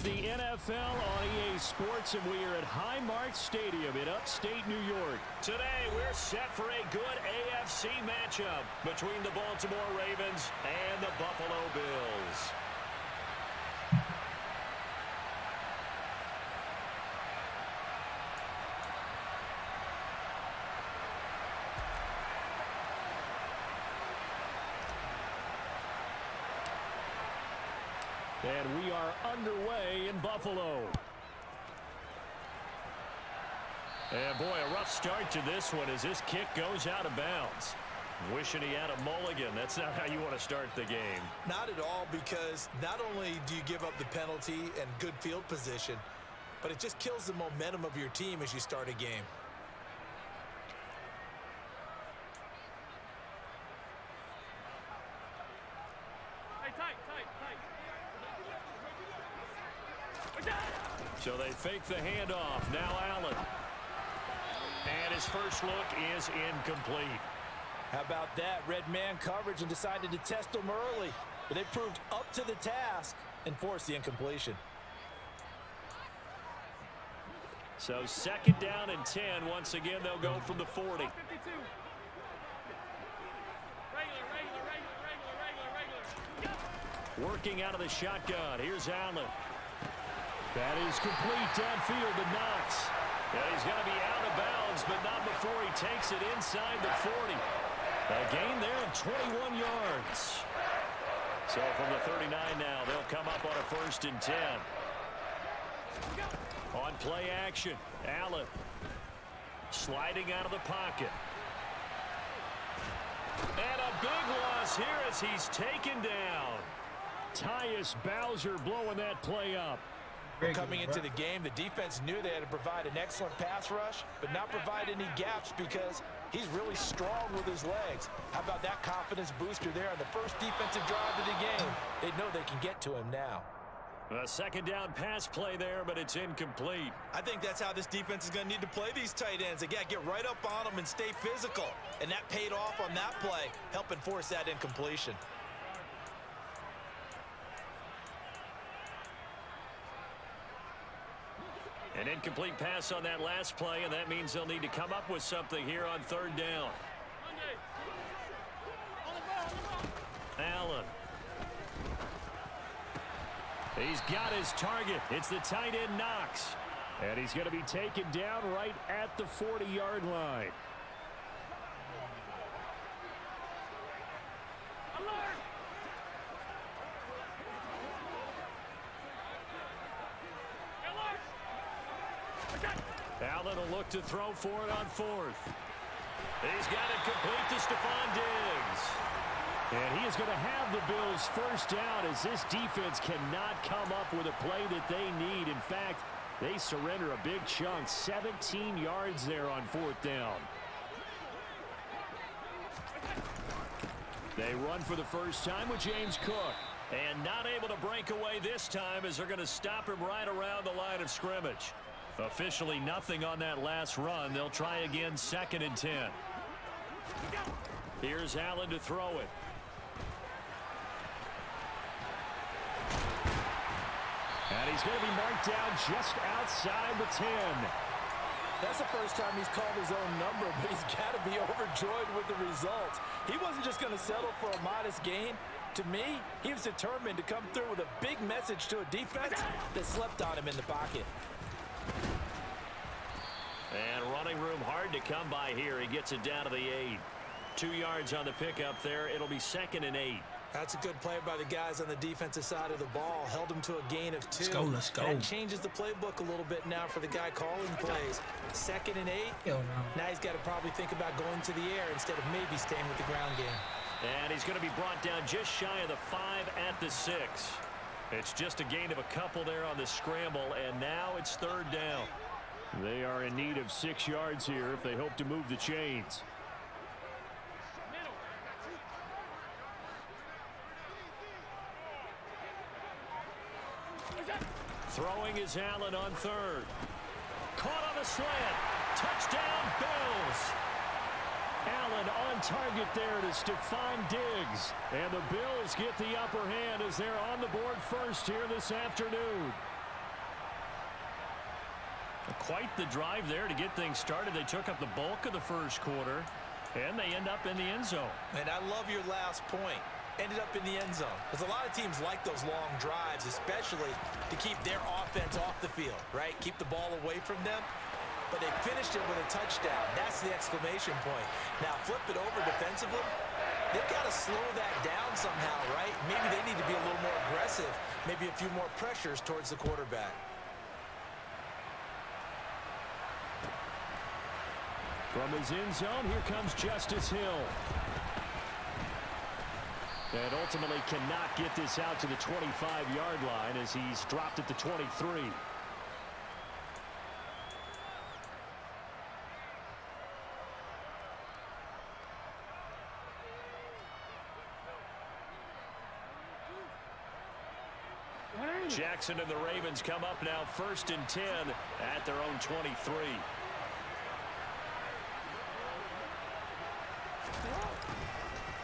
the NFL on EA Sports, and we are at Highmark Stadium in upstate New York. Today, we're set for a good AFC matchup between the Baltimore Ravens and the Buffalo Bills. And we are underway in Buffalo. And boy, a rough start to this one as this kick goes out of bounds. Wishing he had a mulligan. That's not how you want to start the game. Not at all, because not only do you give up the penalty and good field position, but it just kills the momentum of your team as you start a game. So they fake the handoff. Now Allen. And his first look is incomplete. How about that? Red man coverage and decided to test them early. But they proved up to the task and forced the incompletion. So second down and 10. Once again, they'll go from the 40. Working out of the shotgun. Here's Allen. That is complete downfield to Knox. Yeah, he's going to be out of bounds, but not before he takes it inside the 40. A gain there of 21 yards. So from the 39 now, they'll come up on a 1st and 10. On play action, Allen sliding out of the pocket. And a big loss here as he's taken down. Tyus Bowser blowing that play up. Coming into the game, the defense knew they had to provide an excellent pass rush, but not provide any gaps because he's really strong with his legs. How about that confidence booster there on the first defensive drive of the game? They know they can get to him now. A second down pass play there, but it's incomplete. I think that's how this defense is going to need to play these tight ends. Again, get right up on them and stay physical. And that paid off on that play, helping force that incompletion. An incomplete pass on that last play, and that means they'll need to come up with something here on 3rd down. Allen. He's got his target. It's the tight end Knox. And he's going to be taken down right at the 40-yard line. Allen will look to throw for it on 4th. He's got it complete to Stephon Diggs. And he is going to have the Bills' first down as this defense cannot come up with a play that they need. In fact, they surrender a big chunk, 17 yards there on 4th down. They run for the first time with James Cook. And not able to break away this time as they're going to stop him right around the line of scrimmage. Officially nothing on that last run. They'll try again 2nd and 10. Here's Allen to throw it. And he's going to be marked down just outside the 10. That's the first time he's called his own number, but he's got to be overjoyed with the results. He wasn't just going to settle for a modest gain. To me, he was determined to come through with a big message to a defense that slept on him in the pocket. And running room hard to come by here. He gets it down to the 8. 2 yards on the pickup there. It'll be 2nd and 8. That's a good play by the guys on the defensive side of the ball. Held him to a gain of 2. Let's go. That changes the playbook a little bit now for the guy calling plays. 2nd and 8. No. Now he's got to probably think about going to the air instead of maybe staying with the ground game. And he's going to be brought down just shy of the 5 at the 6. It's just a gain of a couple there on the scramble, and now it's 3rd down. They are in need of 6 yards here if they hope to move the chains. Throwing is Allen on 3rd. Caught on the slant. Touchdown, Bills. Allen on target there to Stephon Diggs. And the Bills get the upper hand as they're on the board first here this afternoon. Quite the drive there to get things started. They took up the bulk of the first quarter, and they end up in the end zone. And I love your last point. Ended up in the end zone. Because a lot of teams like those long drives, especially to keep their offense off the field, right? Keep the ball away from them. But they finished it with a touchdown. That's the exclamation point. Now, flip it over defensively. They've got to slow that down somehow, right? Maybe they need to be a little more aggressive. Maybe a few more pressures towards the quarterback. From his end zone, here comes Justice Hill. And ultimately cannot get this out to the 25-yard line as he's dropped at the 23. Jackson and the Ravens come up now 1st and 10 at their own 23.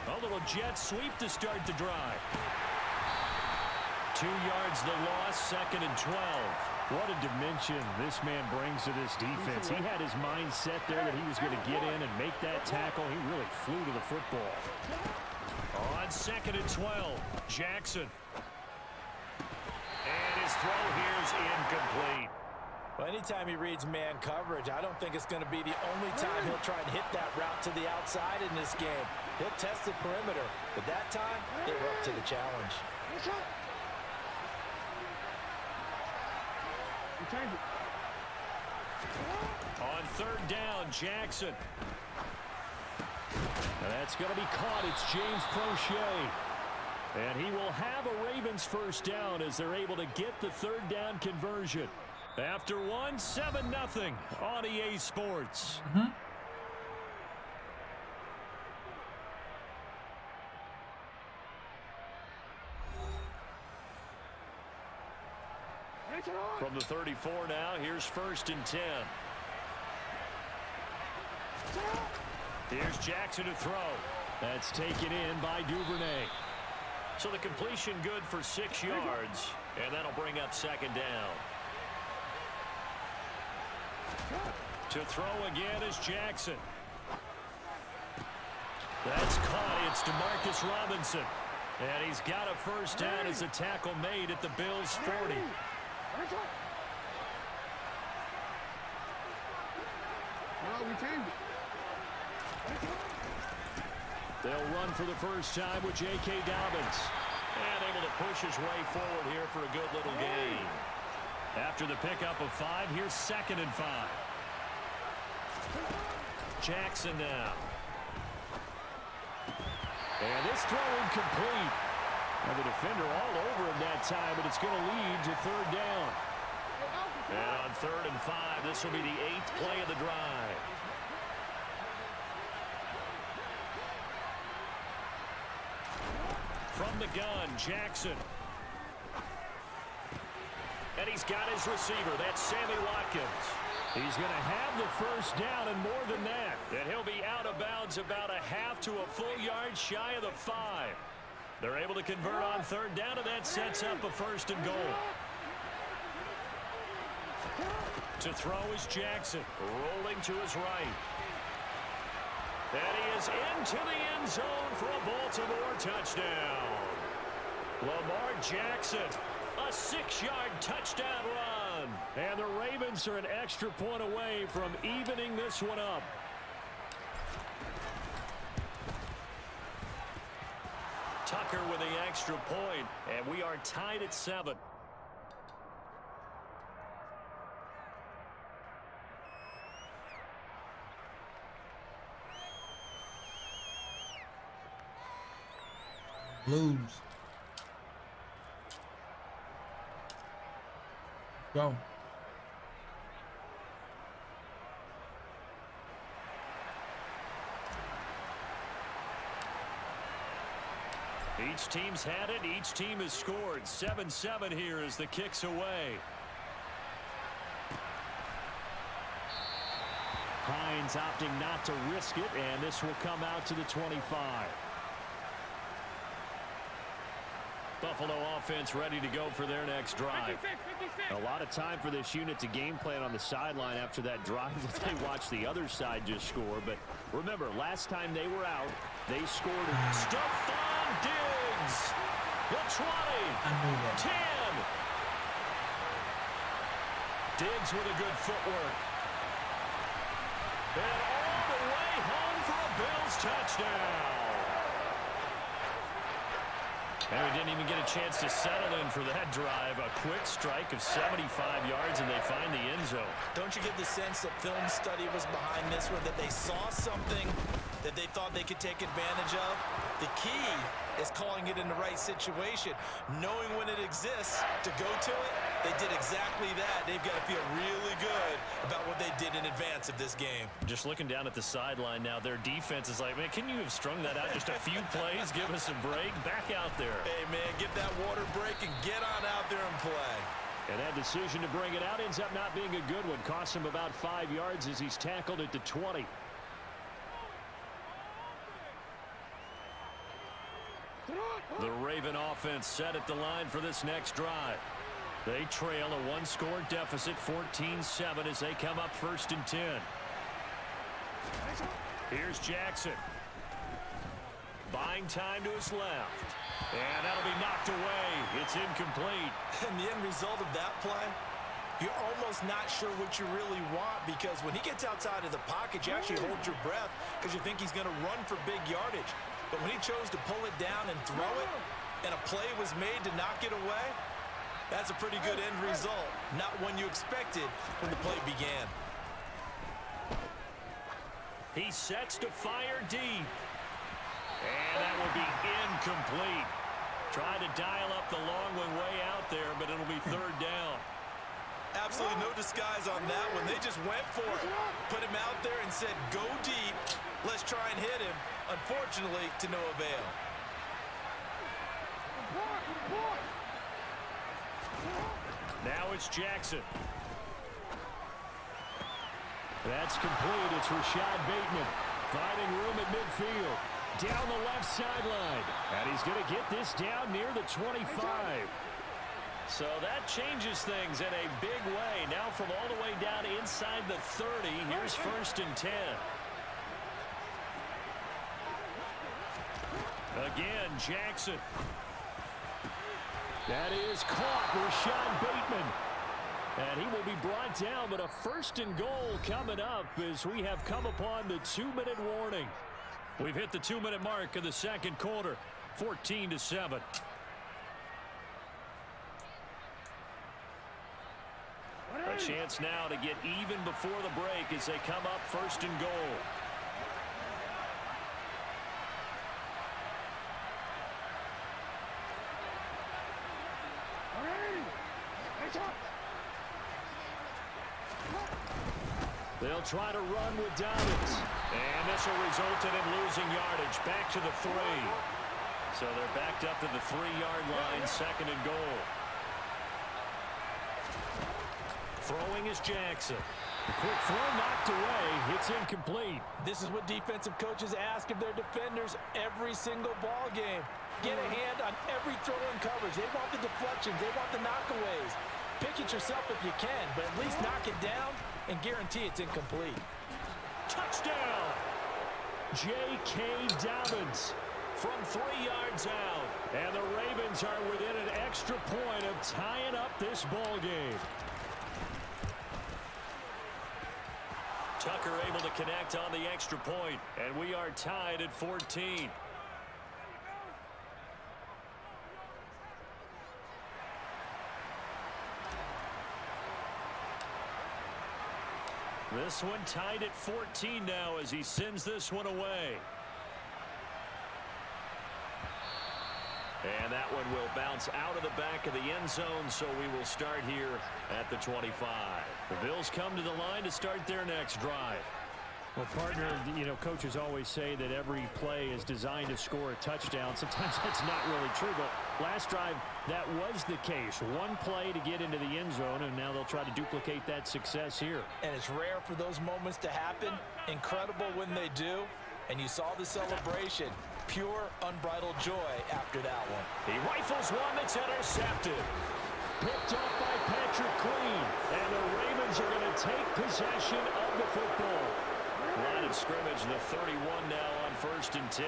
A little jet sweep to start the drive. 2 yards the loss, 2nd and 12. What a dimension this man brings to this defense. He had his mind set there that he was going to get in and make that tackle. He really flew to the football. On 2nd and 12, Jackson. And his throw here is incomplete. Well, anytime he reads man coverage, I don't think it's going to be the only time he'll try and hit that route to the outside in this game. He'll test the perimeter, but that time, they were up to the challenge. On 3rd down, Jackson. And that's going to be caught. It's James Prochet. And he will have a Ravens 1st down as they're able to get the 3rd down conversion. After 7-0 on EA Sports. From the 34 now, here's 1st and 10. Here's Jackson to throw. That's taken in by Duvernay. So the completion good for 6 yards, and that'll bring up 2nd down. To throw again is Jackson. That's caught. It's DeMarcus Robinson. And he's got a 1st down as a tackle made at the Bills' 40. They'll run for the first time with J.K. Dobbins. And able to push his way forward here for a good little gain. After the pickup of 5, here's 2nd and 5. Jackson now. And this throw incomplete. And the defender all over him that time, but it's going to lead to 3rd down. And on 3rd and 5, this will be the 8th play of the drive. From the gun, Jackson. And he's got his receiver. That's Sammy Watkins. He's going to have the 1st down and more than that. And he'll be out of bounds about a half to a full yard shy of the 5. They're able to convert on 3rd down, and that sets up a 1st and goal. To throw is Jackson, rolling to his right. And he is into the end zone for a Baltimore touchdown. Lamar Jackson, a 6-yard touchdown run. And the Ravens are an extra point away from evening this one up. Tucker with the extra point, and we are tied at 7. Blues. Go. Each team's had it. Each team has scored. 7-7 here as the kick's away. Hines opting not to risk it, and this will come out to the 25. Buffalo offense ready to go for their next drive. A lot of time for this unit to game plan on the sideline after that drive that they watched the other side just score. But remember, last time they were out, they scored. Stephon Diggs, the 20, 10. Diggs with a good footwork. And all the way home for a Bills touchdown. And we didn't even get a chance to settle in for that drive. A quick strike of 75 yards, and they find the end zone. Don't you get the sense that film study was behind this one, that they saw something that they thought they could take advantage of? The key is calling it in the right situation, knowing when it exists to go to it. They did exactly that. They've got to feel really good about what they did in advance of this game. Just looking down at the sideline now, their defense is like, man, can you have strung that out just a few plays? Give us a break. Back out there. Hey, man, get that water break and get on out there and play. And that decision to bring it out ends up not being a good one. Costs him about 5 yards as he's tackled at the 20. The Raven offense set at the line for this next drive. They trail a one-score deficit, 14-7, as they come up 1st and 10. Here's Jackson. Buying time to his left. And that'll be knocked away. It's incomplete. And the end result of that play, you're almost not sure what you really want, because when he gets outside of the pocket, you actually hold your breath because you think he's going to run for big yardage. But when he chose to pull it down and throw it, and a play was made to knock it away, that's a pretty good end result. Not one you expected when the play began. He sets to fire deep. And that will be incomplete. Trying to dial up the long one way out there, but it'll be 3rd down. Absolutely no disguise on that one. They just went for it. Put him out there and said, go deep. Let's try and hit him. Unfortunately, to no avail. Now it's Jackson. That's complete. It's Rashad Bateman finding room at midfield. Down the left sideline. And he's going to get this down near the 25. So that changes things in a big way. Now from all the way down inside the 30, here's 1st and 10. Again, Jackson. That is caught, Rashad Bateman. And he will be brought down, but a 1st and goal coming up as we have come upon the 2-minute warning. We've hit the 2-minute mark of the 2nd quarter, 14-7. A chance now to get even before the break as they come up 1st and goal. They'll try to run with Dobbins. And this will result in him losing yardage. Back to the 3. So they're backed up to the 3-yard line, 2nd and goal. Throwing is Jackson. Quick throw knocked away. It's incomplete. This is what defensive coaches ask of their defenders every single ball game. Get a hand on every throw in coverage. They want the deflections. They want the knockaways. Pick it yourself if you can, but at least knock it down and guarantee it's incomplete. Touchdown! J.K. Dobbins from 3 yards out. And the Ravens are within an extra point of tying up this ball game. Tucker able to connect on the extra point, and we are tied at 14. This one tied at 14 now as he sends this one away. And that one will bounce out of the back of the end zone, so we will start here at the 25. The Bills come to the line to start their next drive. Well, partner, you know, coaches always say that every play is designed to score a touchdown. Sometimes that's not really true, but last drive, that was the case. One play to get into the end zone, and now they'll try to duplicate that success here. And it's rare for those moments to happen. Incredible when they do. And you saw the celebration. pure, unbridled joy after that one. He rifles one that's intercepted. Picked up by Patrick Queen. And the Ravens are going to take possession of the football. Line of scrimmage, the 31 now on 1st and 10.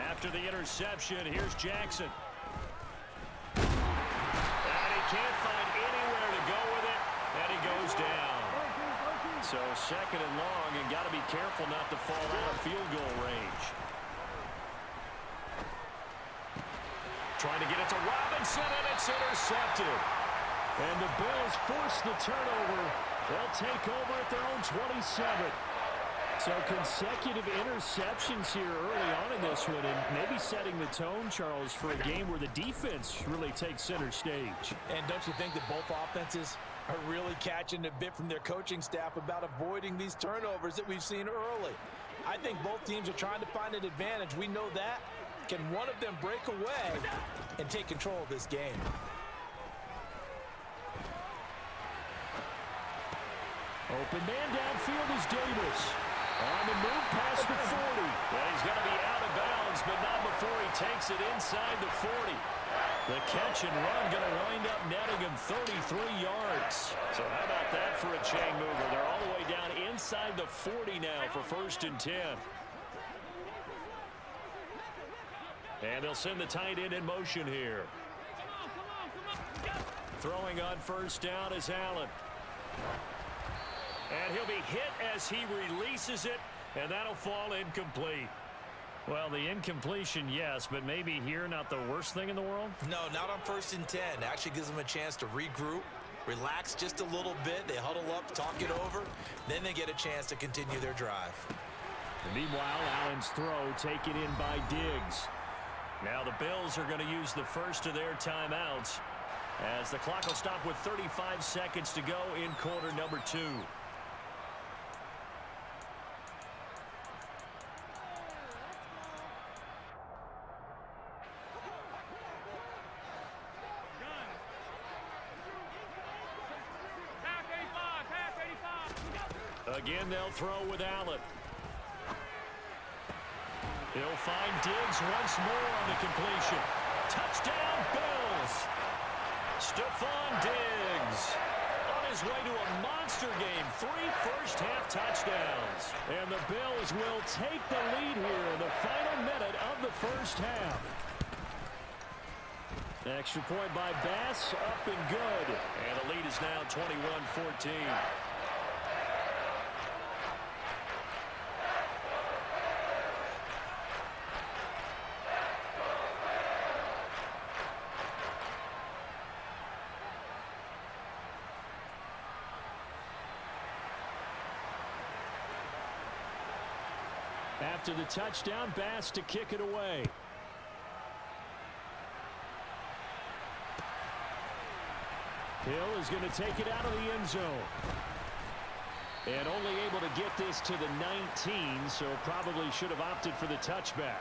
After the interception, here's Jackson. And he can't find anywhere to go with it, and he goes down. So 2nd and long, and got to be careful not to fall out of field goal range. Trying to get it to Robinson, and it's intercepted. And the Bills force the turnover. They'll take over at their own 27. So consecutive interceptions here early on in this one, and maybe setting the tone, Charles, for a game where the defense really takes center stage. And don't you think that both offenses are really catching a bit from their coaching staff about avoiding these turnovers that we've seen early? I think both teams are trying to find an advantage. We know that. Can one of them break away and take control of this game? Open man downfield is Davis. On the move past the 40. Well, he's going to be out of bounds, but not before he takes it inside the 40. The catch and run going to wind up netting him 33 yards. So how about that for a chain mover? They're all the way down inside the 40 now for 1st and 10. And they'll send the tight end in motion here. Throwing on 1st down is Allen. And he'll be hit as he releases it, and that'll fall incomplete. Well, the incompletion, yes, but maybe here not the worst thing in the world? No, not on 1st and 10. Actually gives them a chance to regroup, relax just a little bit. They huddle up, talk it over. Then they get a chance to continue their drive. And meanwhile, Allen's throw taken in by Diggs. Now the Bills are going to use the first of their timeouts as the clock will stop with 35 seconds to go in quarter number 2. Again, they'll throw with Allen. He'll find Diggs once more on the completion. Touchdown, Bills. Stephon Diggs on his way to a monster game. 3 first-half touchdowns. And the Bills will take the lead here in the final minute of the first half. Extra point by Bass, up and good. And the lead is now 21-14. After the touchdown, Bass to kick it away. Hill is going to take it out of the end zone. And only able to get this to the 19, so probably should have opted for the touchback.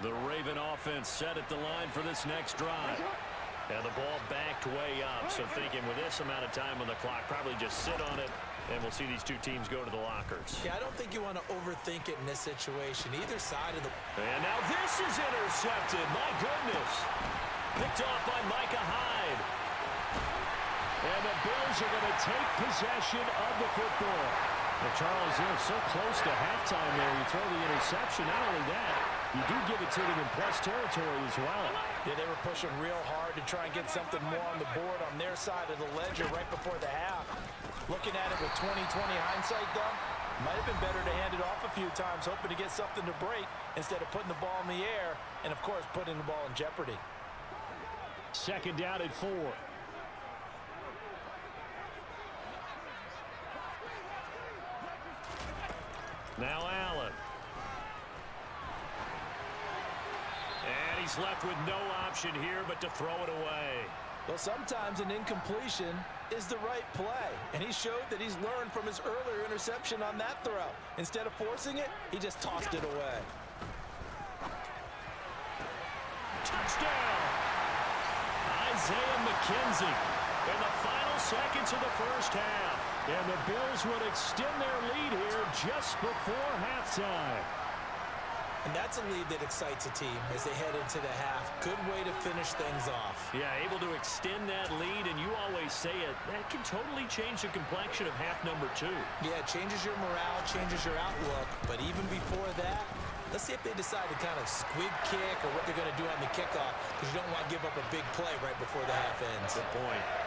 The Raven offense set at the line for this next drive. And the ball backed way up, so thinking with this amount of time on the clock, probably just sit on it, and we'll see these two teams go to the lockers. Yeah, I don't think you want to overthink it in this situation. Either side of the... And now this is intercepted. My goodness. Picked off by Micah Hyde. And the Bills are going to take possession of the football. Well, Charles, they're so close to halftime there. You throw the interception. Not only that, you do give it to them in plus territory as well. Yeah, they were pushing real hard to try and get something more on the board on their side of the ledger right before the half. Looking at it with 20/20 hindsight, though, might have been better to hand it off a few times, hoping to get something to break instead of putting the ball in the air and, of course, putting the ball in jeopardy. 2nd down and 4. Now Allen. And he's left with no option here but to throw it away. Well, sometimes an incompletion is the right play, and he showed that he's learned from his earlier interception on that throw. Instead of forcing it, he just tossed it away. Touchdown! Isaiah McKenzie. in the final seconds of the first half. And the Bills would extend their lead here just before halftime. And that's a lead that excites a team as they head into the half. Good way to finish things off. Yeah, able to extend that lead, and you always say it, that can totally change the complexion of half number 2. Yeah, it changes your morale, changes your outlook. But even before that, let's see if they decide to kind of squib kick or what they're going to do on the kickoff, because you don't want to give up a big play right before the half ends. Good point.